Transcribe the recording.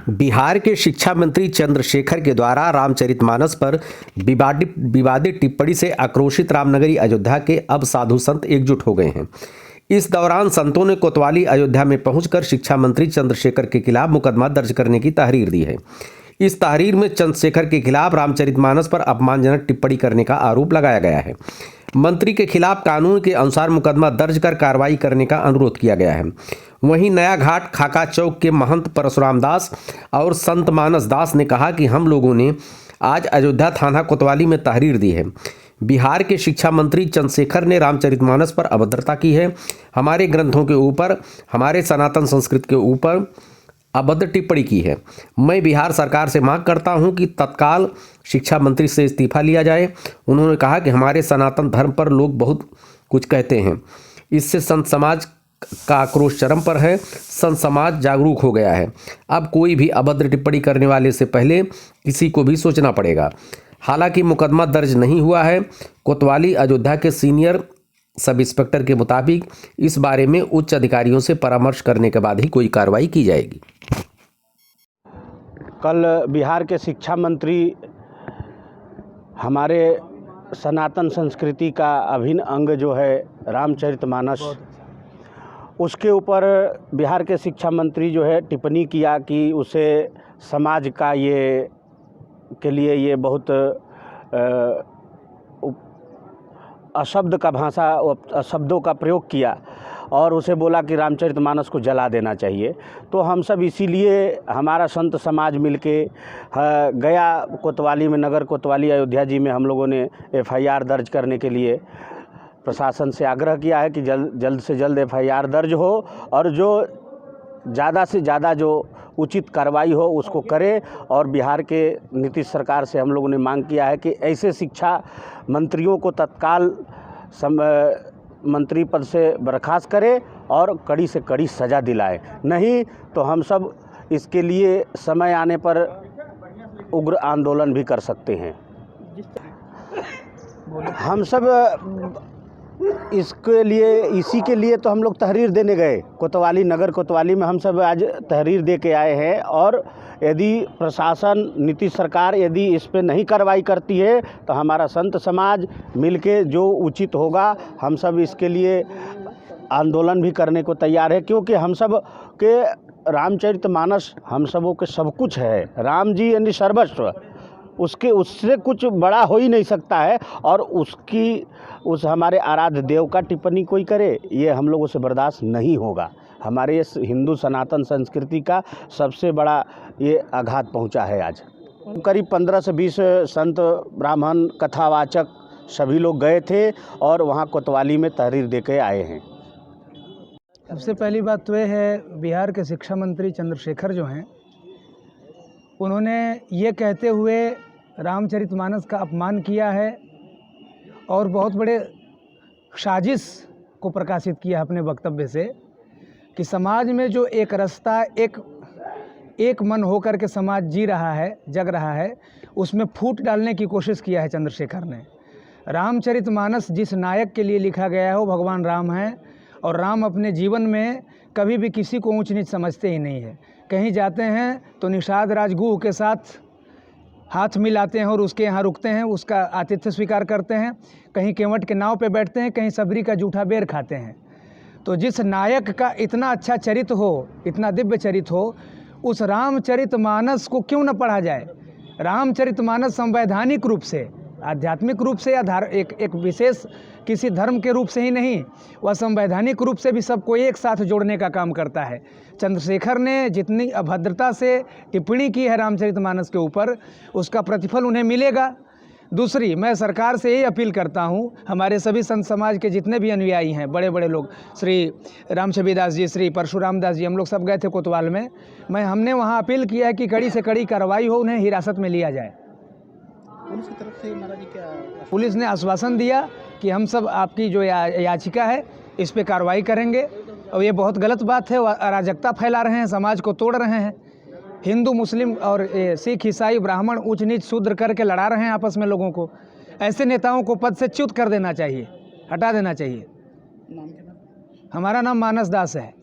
बिहार के शिक्षा मंत्री चंद्रशेखर के द्वारा रामचरितमानस पर विवादित टिप्पणी से आक्रोशित रामनगरी अयोध्या के अब साधु संत एकजुट हो गए हैं। इस दौरान संतों ने कोतवाली अयोध्या में पहुंचकर शिक्षा मंत्री चंद्रशेखर के खिलाफ मुकदमा दर्ज करने की तहरीर दी है। इस तहरीर में चंद्रशेखर के खिलाफ रामचरितमानस पर अपमानजनक टिप्पणी करने का आरोप लगाया गया है। मंत्री के खिलाफ कानून के अनुसार मुकदमा दर्ज कर कार्रवाई करने का अनुरोध किया गया है। वहीं नया घाट खाका चौक के महंत परशुराम दास और संत मानस दास ने कहा कि हम लोगों ने आज अयोध्या थाना कोतवाली में तहरीर दी है। बिहार के शिक्षा मंत्री चंद्रशेखर ने रामचरितमानस पर अभद्रता की है, हमारे ग्रंथों के ऊपर, हमारे सनातन संस्कृति के ऊपर अभद्र टिप्पणी की है। मैं बिहार सरकार से मांग करता हूं कि तत्काल शिक्षा मंत्री से इस्तीफा लिया जाए। उन्होंने कहा कि हमारे सनातन धर्म पर लोग बहुत कुछ कहते हैं, इससे संत समाज का आक्रोश चरम पर है। संत समाज जागरूक हो गया है। अब कोई भी अभद्र टिप्पणी करने वाले से पहले किसी को भी सोचना पड़ेगा। हालांकि मुकदमा दर्ज नहीं हुआ है। कोतवाली अयोध्या के सीनियर सब इंस्पेक्टर के मुताबिक इस बारे में उच्च अधिकारियों से परामर्श करने के बाद ही कोई कार्रवाई की जाएगी। कल बिहार के शिक्षा मंत्री हमारे सनातन संस्कृति का अभिन्न अंग जो है रामचरितमानस, उसके ऊपर बिहार के शिक्षा मंत्री जो है टिप्पणी किया कि उसे समाज का के लिए ये बहुत अशब्दों का प्रयोग किया और उसे बोला कि रामचरितमानस को जला देना चाहिए। तो हम सब इसीलिए हमारा संत समाज मिलके गया कोतवाली में, नगर कोतवाली अयोध्या जी में हम लोगों ने FIR दर्ज करने के लिए प्रशासन से आग्रह किया है कि जल्द से जल्द FIR दर्ज हो और जो ज़्यादा से ज़्यादा जो उचित कार्रवाई हो उसको करे। और बिहार के नीतीश सरकार से हम लोगों ने मांग किया है कि ऐसे शिक्षा मंत्रियों को तत्काल मंत्री पद से बर्खास्त करे और कड़ी से कड़ी सज़ा दिलाए, नहीं तो हम सब इसके लिए समय आने पर उग्र आंदोलन भी कर सकते हैं। हम सब इसी के लिए तो हम लोग तहरीर देने गए कोतवाली, नगर कोतवाली में हम सब आज तहरीर दे के आए हैं। और यदि प्रशासन, नीतीश सरकार यदि इस पे नहीं कार्रवाई करती है तो हमारा संत समाज मिलके जो उचित होगा हम सब इसके लिए आंदोलन भी करने को तैयार है। क्योंकि हम सब के रामचरितमानस हम सबों के सब कुछ है। राम जी यानी सर्वस्व, उससे कुछ बड़ा हो ही नहीं सकता है। और उस हमारे आराध्य देव का टिप्पणी कोई करे, ये हम लोगों से बर्दाश्त नहीं होगा। हमारे हिंदू सनातन संस्कृति का सबसे बड़ा ये आघात पहुंचा है। आज करीब 15 से 20 संत, ब्राह्मण, कथावाचक सभी लोग गए थे और वहाँ कोतवाली में तहरीर दे के आए हैं। सबसे पहली बात तो ये है, बिहार के शिक्षा मंत्री चंद्रशेखर जो हैं, उन्होंने ये कहते हुए रामचरितमानस का अपमान किया है और बहुत बड़े साजिश को प्रकाशित किया अपने वक्तव्य से कि समाज में जो एक रास्ता, एक मन होकर के समाज जी रहा है, जग रहा है, उसमें फूट डालने की कोशिश किया है चंद्रशेखर ने। रामचरितमानस जिस नायक के लिए लिखा गया है वो भगवान राम हैं और राम अपने जीवन में कभी भी किसी को ऊंच नीच समझते ही नहीं है। कहीं जाते हैं तो निषाद राजगुह के साथ हाथ मिलाते हैं और उसके यहाँ रुकते हैं, उसका आतिथ्य स्वीकार करते हैं। कहीं केवट के नाव पे बैठते हैं, कहीं सबरी का जूठा बेर खाते हैं। तो जिस नायक का इतना अच्छा चरित्र हो, इतना दिव्य चरित्र हो, उस रामचरितमानस को क्यों न पढ़ा जाए। रामचरितमानस संवैधानिक रूप से, आध्यात्मिक रूप से या एक विशेष किसी धर्म के रूप से ही नहीं, वह संवैधानिक रूप से भी सबको एक साथ जोड़ने का काम करता है। चंद्रशेखर ने जितनी अभद्रता से टिप्पणी की है रामचरितमानस के ऊपर, उसका प्रतिफल उन्हें मिलेगा। दूसरी, मैं सरकार से यही अपील करता हूँ, हमारे सभी संत समाज के जितने भी अनुयायी हैं, बड़े बड़े लोग, श्री रामछबीदास जी, श्री परशुराम दास जी, हम लोग सब गए थे कोतवाल में। हमने वहाँ अपील किया है कि कड़ी से कड़ी कार्रवाई हो, उन्हें हिरासत में लिया जाए। पुलिस की तरफ से महाराज जी क्या? पुलिस ने आश्वासन दिया कि हम सब आपकी जो याचिका है इस पे कार्रवाई करेंगे। और ये बहुत गलत बात है, अराजकता फैला रहे हैं, समाज को तोड़ रहे हैं। हिंदू, मुस्लिम और सिख, ईसाई, ब्राह्मण ऊंच नीच शूद्र करके लड़ा रहे हैं आपस में लोगों को। ऐसे नेताओं को पद से च्युत कर देना चाहिए, हटा देना चाहिए। नाम क्या? हमारा नाम मानस दास है।